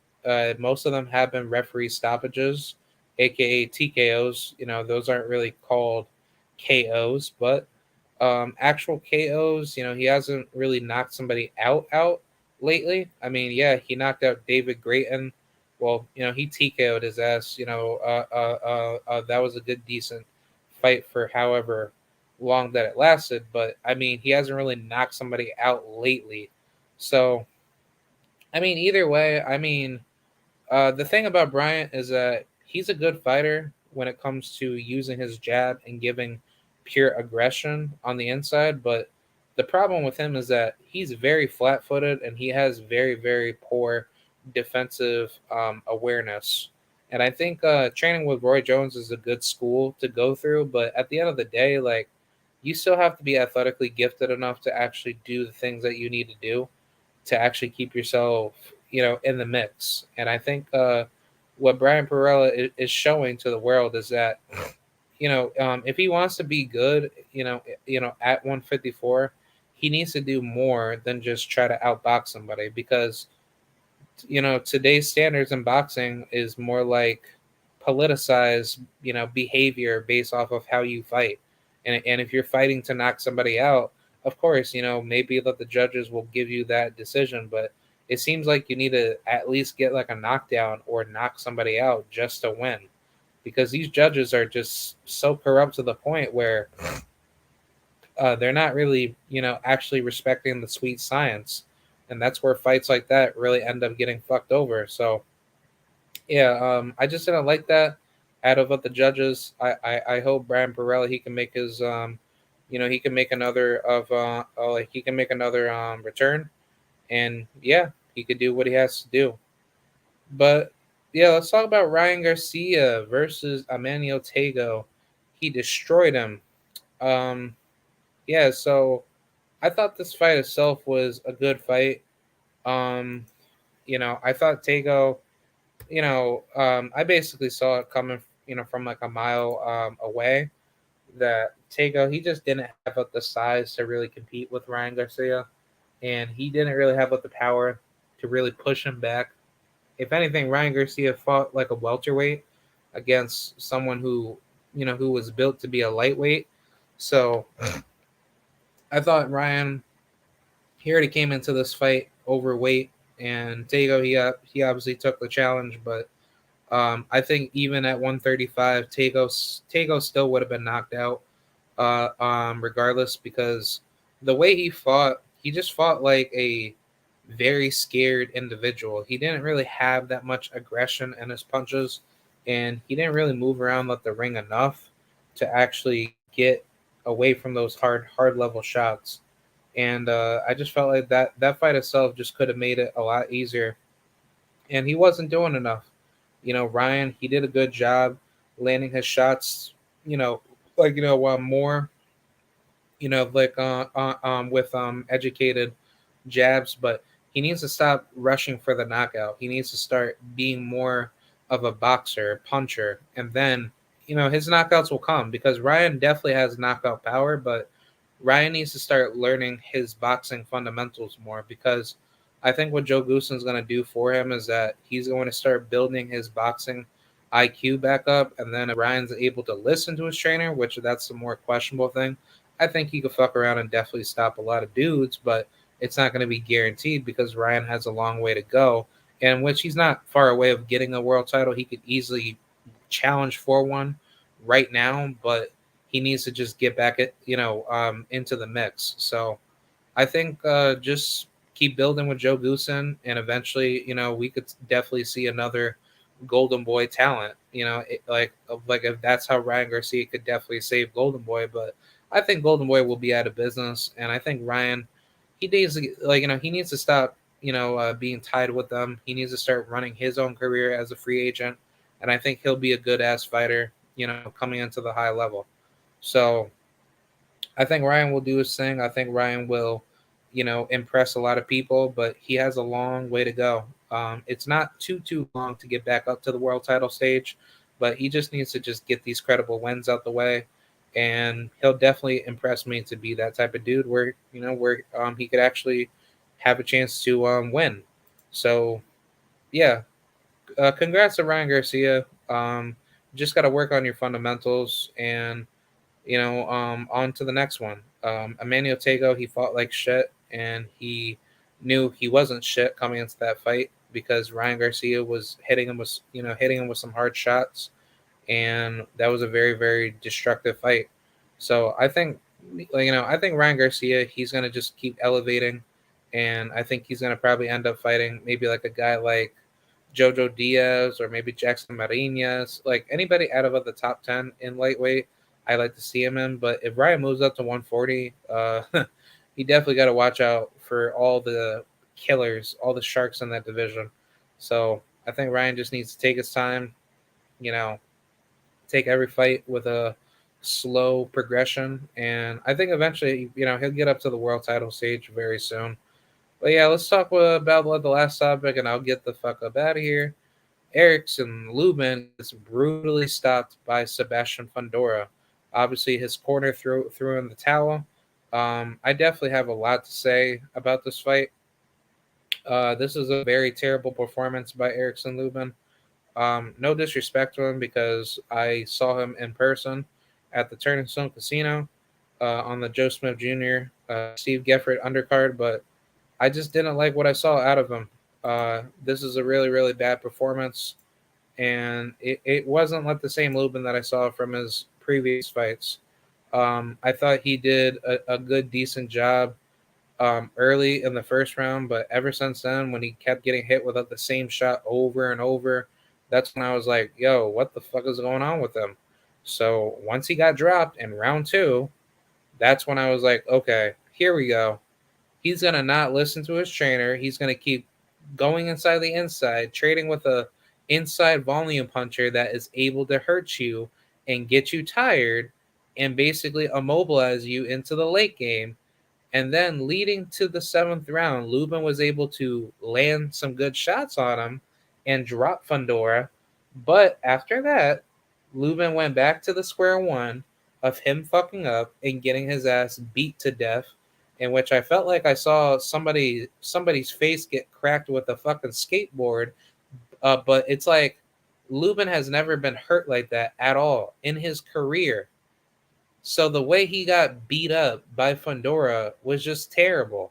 Most of them have been referee stoppages, aka TKOs. Those aren't really called KOs, but actual KOs. He hasn't really knocked somebody out lately. I mean, yeah, he knocked out David Grayton. Well, he TKO'd his ass. That was a good, decent fight for however long that it lasted. But I mean, he hasn't really knocked somebody out lately. So I mean, either way, I mean, the thing about Bryant is that he's a good fighter when it comes to using his jab and giving pure aggression on the inside. But the problem with him is that he's very flat footed and he has very, very poor defensive awareness. And I think training with Roy Jones is a good school to go through. But at the end of the day, like, you still have to be athletically gifted enough to actually do the things that you need to do to actually keep yourself, in the mix. And I think what Brian Perella is showing to the world is that, if he wants to be good, at 154, he needs to do more than just try to outbox somebody because today's standards in boxing is more like politicized, behavior based off of how you fight. And if you're fighting to knock somebody out, of course, maybe that the judges will give you that decision, but it seems like you need to at least get like a knockdown or knock somebody out just to win. Because these judges are just so corrupt to the point where they're not really, actually respecting the sweet science. And that's where fights like that really end up getting fucked over. So, yeah, I just didn't like that out of what the judges. I hope Brian Barella he can make his he can make another like he can make another return, and yeah, he could do what he has to do. But yeah, let's talk about Ryan Garcia versus Emmanuel Tago. He destroyed him. Um, yeah, so I thought this fight itself was a good fight. Um, I thought Tago, I basically saw it coming, from like a mile away. That Tago, he just didn't have the size to really compete with Ryan Garcia, and he didn't really have the power to really push him back. If anything, Ryan Garcia fought like a welterweight against someone who was built to be a lightweight. So I thought Ryan he already came into this fight overweight, and Tago he obviously took the challenge, but I think even at 135, Tago still would have been knocked out, regardless, because the way he just fought like a very scared individual. He didn't really have that much aggression in his punches, and he didn't really move around the ring enough to actually get away from those hard level shots. And I just felt like that fight itself just could have made it a lot easier, and he wasn't doing enough. Ryan, he did a good job landing his shots. While more, with educated jabs, but he needs to stop rushing for the knockout. He needs to start being more of a boxer, puncher, and then his knockouts will come because Ryan definitely has knockout power, but Ryan needs to start learning his boxing fundamentals more because I think what Joe Goossen's going to do for him is that he's going to start building his boxing IQ back up, and then if Ryan's able to listen to his trainer, which that's the more questionable thing. I think he could fuck around and definitely stop a lot of dudes, but it's not going to be guaranteed because Ryan has a long way to go, and which he's not far away of getting a world title. He could easily challenge for one right now, but he needs to just get back at into the mix. So I think just keep building with Joe Goosen, and eventually, we could definitely see another Golden Boy talent. Like if that's how Ryan Garcia could definitely save Golden Boy, but I think Golden Boy will be out of business, and I think Ryan, he needs to he needs to stop being tied with them. He needs to start running his own career as a free agent, and I think he'll be a good ass fighter. Coming into the high level. So I think Ryan will do his thing. I think Ryan will, impress a lot of people, but he has a long way to go. It's not too long to get back up to the world title stage, but he just needs to just get these credible wins out the way, and he'll definitely impress me to be that type of dude where he could actually have a chance to win. So yeah, congrats to Ryan Garcia. Just got to work on your fundamentals and on to the next one. Emmanuel Tego, he fought like shit, and he knew he wasn't shit coming into that fight because Ryan Garcia was hitting him with some hard shots, and that was a very very destructive fight. So I think Ryan Garcia, he's gonna just keep elevating, and I think he's gonna probably end up fighting maybe like a guy like Jojo Diaz or maybe Jackson Marinas, like anybody out of the top 10 in lightweight. I like to see him in, but if Ryan moves up to 140, he definitely got to watch out for all the killers, all the sharks in that division. So I think Ryan just needs to take his time, you know, take every fight with a slow progression, and I think eventually, he'll get up to the world title stage very soon. But yeah, let's talk about the last topic, and I'll get the fuck up out of here. Erickson Lubin gets brutally stopped by Sebastian Fundora. Obviously, his corner threw in the towel. I definitely have a lot to say about this fight. This is a very terrible performance by Erickson Lubin. No disrespect to him because I saw him in person at the Turning Stone Casino on the Joe Smith Jr. Steve Gefford undercard, but I just didn't like what I saw out of him. This is a really, really bad performance, and it wasn't like the same Lubin that I saw from his previous fights. I thought he did a good, decent job early in the first round, but ever since then, when he kept getting hit with the same shot over and over, that's when I was like, yo, what the fuck is going on with him? So once he got dropped in round two, that's when I was like, okay, here we go. He's gonna not listen to his trainer. He's gonna keep going inside the inside, trading with a inside volume puncher that is able to hurt you and get you tired and basically immobilize you into the late game. And then leading to the seventh round, Lubin was able to land some good shots on him and drop Fundora. But after that, Lubin went back to the square one of him fucking up and getting his ass beat to death, in which I felt like I saw somebody's face get cracked with a fucking skateboard. But it's like Lubin has never been hurt like that at all in his career. So the way he got beat up by Fundora was just terrible.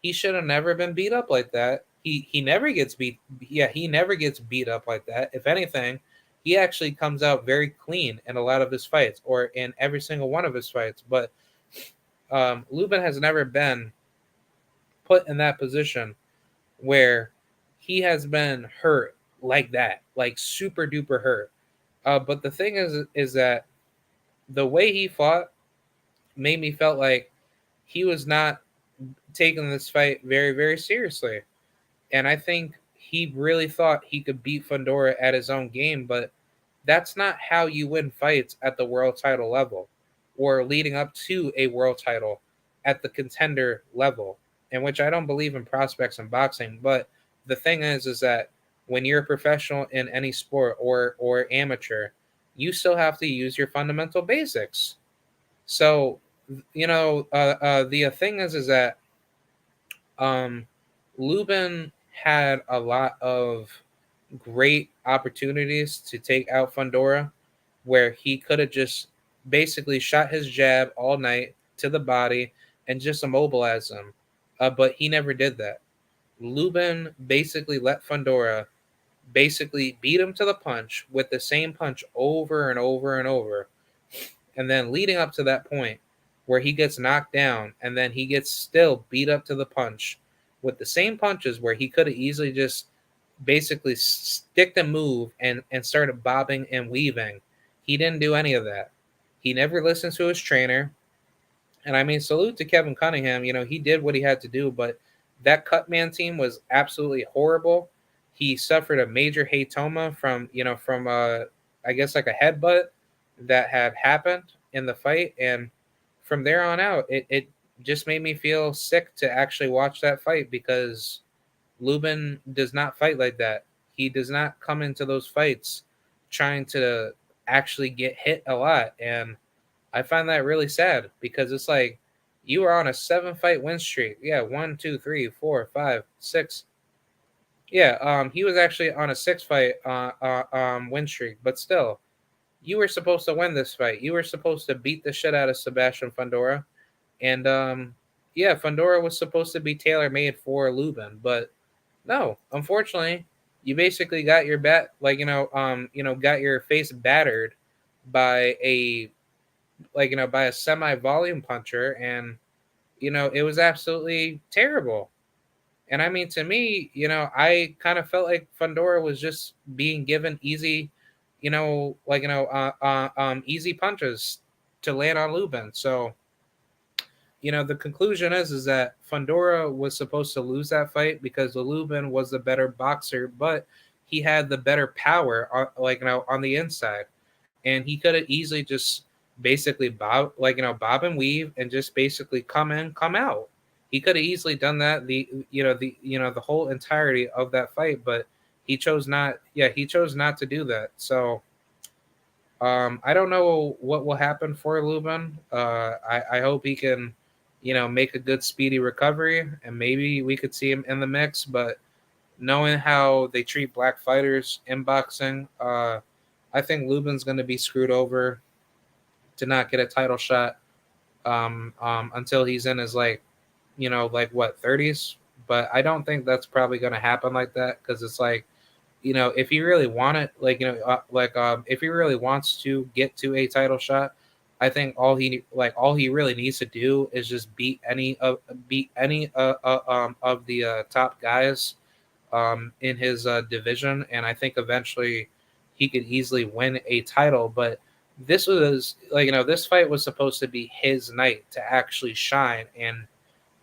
He should have never been beat up like that. He never gets beat. Yeah, he never gets beat up like that. If anything, he actually comes out very clean in a lot of his fights, or in every single one of his fights. But Lubin has never been put in that position where he has been hurt like that, like super duper hurt. But the thing is that the way he fought made me felt like he was not taking this fight very, very seriously. And I think he really thought he could beat Fundora at his own game, but that's not how you win fights at the world title level or leading up to a world title at the contender level, in which I don't believe in prospects in boxing. But the thing is that when you're a professional in any sport or amateur, you still have to use your fundamental basics. So, the thing is that um, Lubin had a lot of great opportunities to take out Fundora, where he could have just basically shot his jab all night to the body and just immobilized him. But he never did that. Lubin basically let Fundora basically beat him to the punch with the same punch over and over and over. And then leading up to that point where he gets knocked down and then he gets still beat up to the punch with the same punches where he could have easily just basically stick the move and started bobbing and weaving. He didn't do any of that. He never listened to his trainer. And I mean, salute to Kevin Cunningham. You know, he did what he had to do, but that Cutman team was absolutely horrible. He suffered a major hematoma from I guess like a headbutt that had happened in the fight, and from there on out, it just made me feel sick to actually watch that fight because Lubin does not fight like that. He does not come into those fights trying to actually get hit a lot, and I find that really sad because it's like you were on a 7 fight win streak. Yeah, 1, 2, 3, 4, 5, 6. Yeah, he was actually on a 6 fight win streak, but still, you were supposed to win this fight. You were supposed to beat the shit out of Sebastian Fundora, and yeah, Fundora was supposed to be tailor made for Lubin, but no, unfortunately, you basically got your got your face battered by a by a semi volume puncher, and it was absolutely terrible. And I mean, to me, I kind of felt like Fundora was just being given easy, easy punches to land on Lubin. So, the conclusion is that Fundora was supposed to lose that fight because Lubin was the better boxer, but he had the better power, on the inside, and he could have easily just basically bob and weave and just basically come in, come out. He could have easily done that the whole entirety of that fight, but he chose not. Yeah, he chose not to do that. So I don't know what will happen for Lubin. I hope he can, make a good speedy recovery, and maybe we could see him in the mix. But knowing how they treat black fighters in boxing, I think Lubin's going to be screwed over to not get a title shot until he's in his like what 30s. But I don't think that's probably going to happen like that because it's like if he really wanted, if he really wants to get to a title shot, I think all he really needs to do is just beat any of the top guys in his division, and I think eventually he could easily win a title. But this was this fight was supposed to be his night to actually shine, and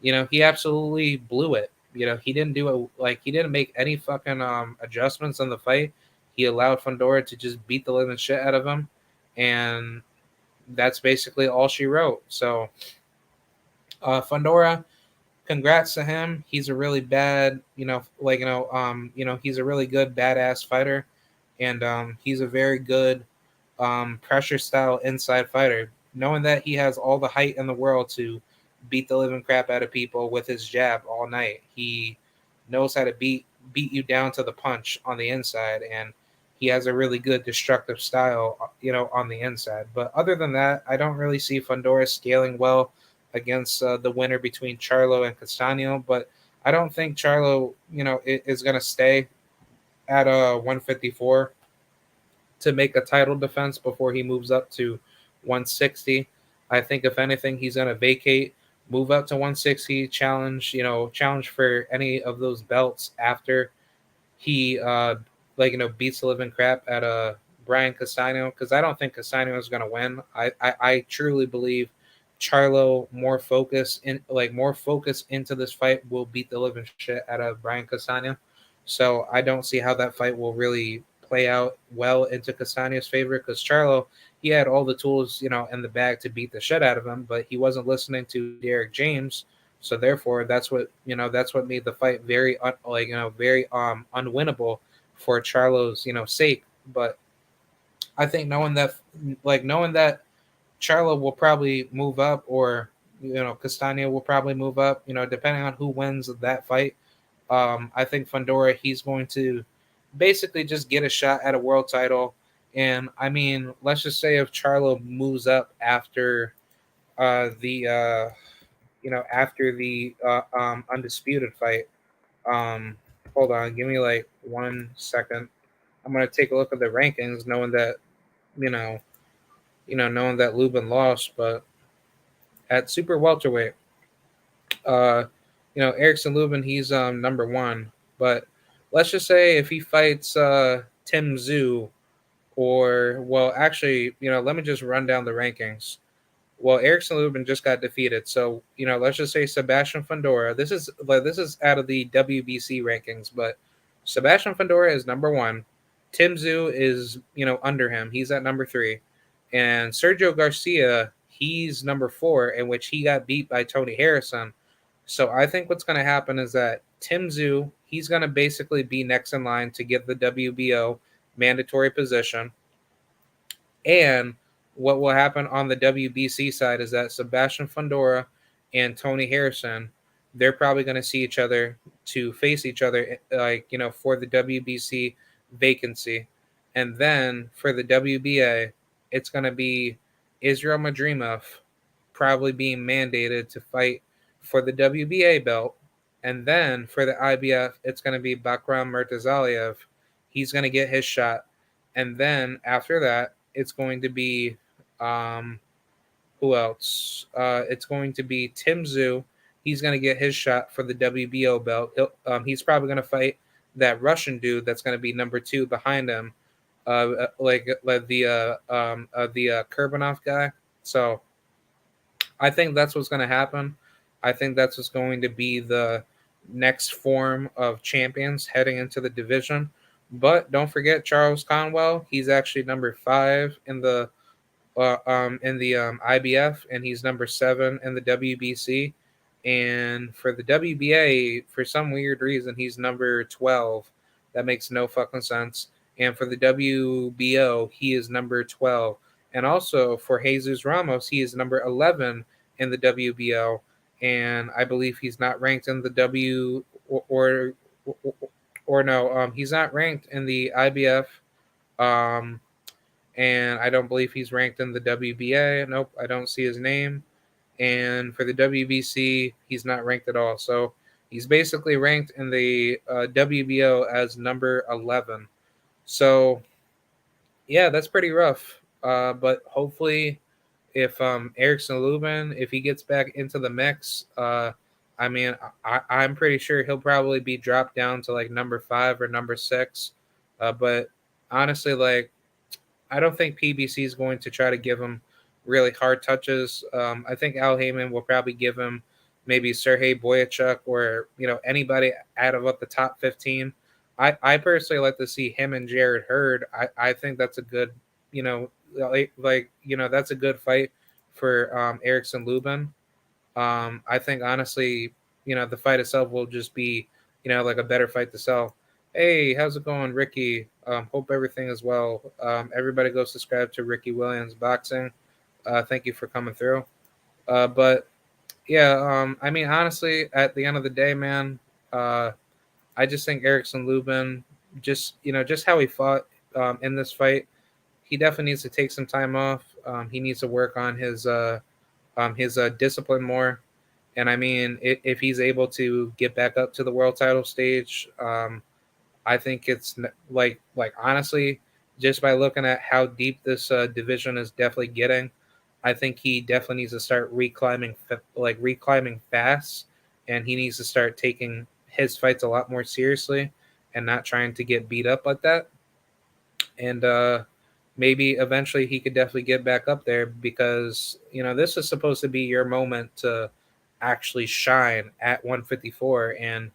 he absolutely blew it. He didn't do it he didn't make any fucking adjustments on the fight. He allowed Fundora to just beat the living shit out of him, and that's basically all she wrote. So Fundora, congrats to him. He's a really bad, he's a really good badass fighter, and he's a very good pressure style inside fighter. Knowing that he has all the height in the world to beat the living crap out of people with his jab all night. He knows how to beat you down to the punch on the inside, and he has a really good destructive style, on the inside. But other than that, I don't really see Fundora scaling well against the winner between Charlo and Castano. But I don't think Charlo, is going to stay at 154 to make a title defense before he moves up to 160. I think if anything, he's going to vacate, move up to 160, challenge for any of those belts after he beats the living crap at Brian Castano, because I don't think Castano is going to win. I truly believe Charlo more focus into this fight will beat the living shit out of Brian Castano. So I don't see how that fight will really play out well into Castano's favor, because Charlo, he had all the tools in the bag to beat the shit out of him, but he wasn't listening to Derek James. So therefore, that's what made the fight very very unwinnable for Charlo's sake. But I think knowing that Charlo will probably move up, or Castano will probably move up, depending on who wins that fight. I think Fundora, he's going to basically just get a shot at a world title. And I mean, let's just say if Charlo moves up after the after the undisputed fight. Um, Hold on, give me like 1 second. I'm gonna take a look at the rankings, knowing that you know, knowing that Lubin lost, but at super welterweight, uh, Erickson Lubin, he's number one. But let's just say if he fights Tim Zhu, or well, actually, let me just run down the rankings. Well, Erickson Lubin just got defeated, so let's just say Sebastian Fundora. This is out of the WBC rankings, but Sebastian Fundora is number one. Tim Zhu is under him. He's at number three, and Sergio Garcia, he's number four, in which he got beat by Tony Harrison. So I think what's going to happen is that Tim Zhu, he's going to basically be next in line to get the WBO mandatory position. And what will happen on the WBC side is that Sebastian Fundora and Tony Harrison, they're probably going to see each other to face each other, like, for the WBC vacancy. And then for the WBA, it's going to be Israel Madrimov probably being mandated to fight for the WBA belt. And then for the IBF, it's going to be Bakram Murtazaliev. He's going to get his shot. And then after that, it's going to be who else? It's going to be Tim Zhu. He's going to get his shot for the WBO belt. He's probably going to fight that Russian dude that's going to be number two behind him, like the Kurbanov guy. So I think that's what's going to happen. I think that's what's going to be the next form of champions heading into the division. But don't forget Charles Conwell. He's actually number five in the IBF, and he's number seven in the WBC. And for the WBA, for some weird reason, he's number 12. That makes no fucking sense. And for the WBO, he is number 12. And also for Jesus Ramos, he is number 11 in the WBO. And I believe he's not ranked in the or no, he's not ranked in the IBF. Um, and I don't believe he's ranked in the WBA. Nope, I don't see his name. And for the WBC, he's not ranked at all. So he's basically ranked in the WBO as number 11. So yeah, that's pretty rough. But hopefully, if Erickson Lubin, if he gets back into the mix, I mean, I'm pretty sure he'll probably be dropped down to like number 5 or number 6. But honestly, like, I don't think PBC is going to try to give him really hard touches. I think Al Heyman will probably give him maybe Sergey Boyachuk or anybody out of the top 15. I personally like to see him and Jared Hurd. I think that's a good that's a good fight for Erickson Lubin. I think honestly, the fight itself will just be like a better fight to sell. Hey, how's it going, Ricky? Hope everything is well. Everybody go subscribe to Ricky Williams Boxing. Thank you for coming through. But yeah, I mean, honestly, at the end of the day, man, I just think Erickson Lubin, just how he fought in this fight, he definitely needs to take some time off. He needs to work on his discipline more. And I mean, if he's able to get back up to the world title stage, I think it's like honestly, just by looking at how deep this division is definitely getting, I think he definitely needs to start reclimbing fast, and he needs to start taking his fights a lot more seriously and not trying to get beat up like that. And maybe eventually he could definitely get back up there, because this is supposed to be your moment to actually shine at 154, and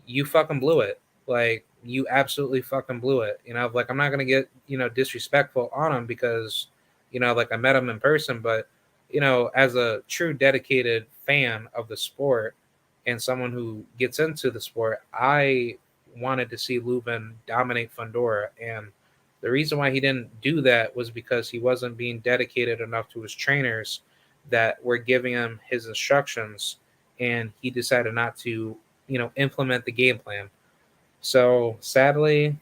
you fucking blew it. Like, you absolutely fucking blew it. Like, I'm not gonna get disrespectful on him, because like, I met him in person, but as a true dedicated fan of the sport and someone who gets into the sport, I wanted to see Lubin dominate Fundora. And the reason why he didn't do that was because he wasn't being dedicated enough to his trainers that were giving him his instructions, and he decided not to implement the game plan. So sadly,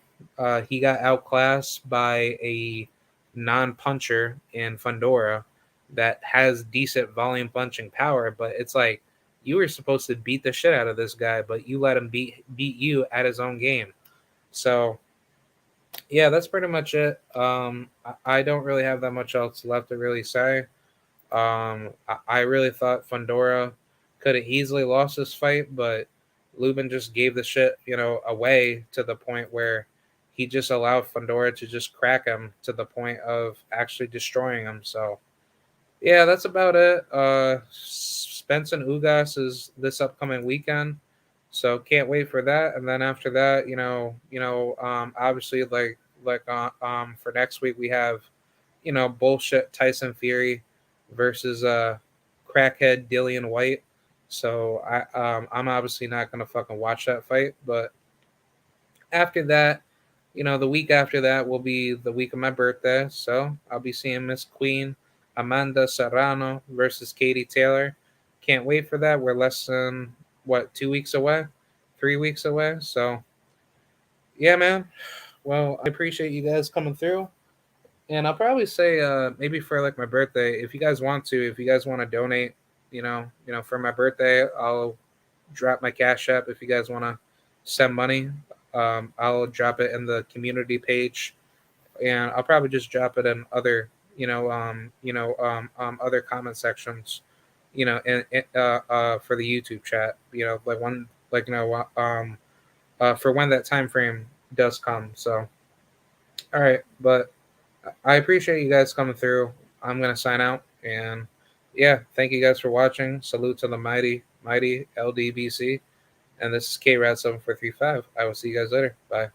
he got outclassed by a non-puncher in Fundora that has decent volume punching power. But it's like, you were supposed to beat the shit out of this guy, but you let him beat you at his own game. So Yeah, that's pretty much it. I don't really have that much else left to really say. I really thought Fundora could have easily lost this fight, but Lubin just gave the shit, away to the point where he just allowed Fundora to just crack him to the point of actually destroying him. So yeah, that's about it. Spence and Ugas is this upcoming weekend, so can't wait for that. And then after that, obviously for next week we have bullshit Tyson Fury versus crackhead Dillian White. So I'm obviously not gonna fucking watch that fight. But after that, the week after that will be the week of my birthday. So I'll be seeing Miss Queen Amanda Serrano versus Katie Taylor. Can't wait for that. We're less than 2 weeks away, 3 weeks away. So yeah, man. Well, I appreciate you guys coming through. And I'll probably say maybe for like my birthday, if you guys want to, if you guys want to donate, for my birthday, I'll drop my cash app. If you guys want to send money, I'll drop it in the community page, and I'll probably just drop it in other, other comment sections, for the YouTube chat. Like one, like for when that time frame does come. So, all right, but I appreciate you guys coming through. I'm gonna sign out, and yeah, thank you guys for watching. Salute to the mighty LDBC, and this is K Rad 7435. I will see you guys later. Bye.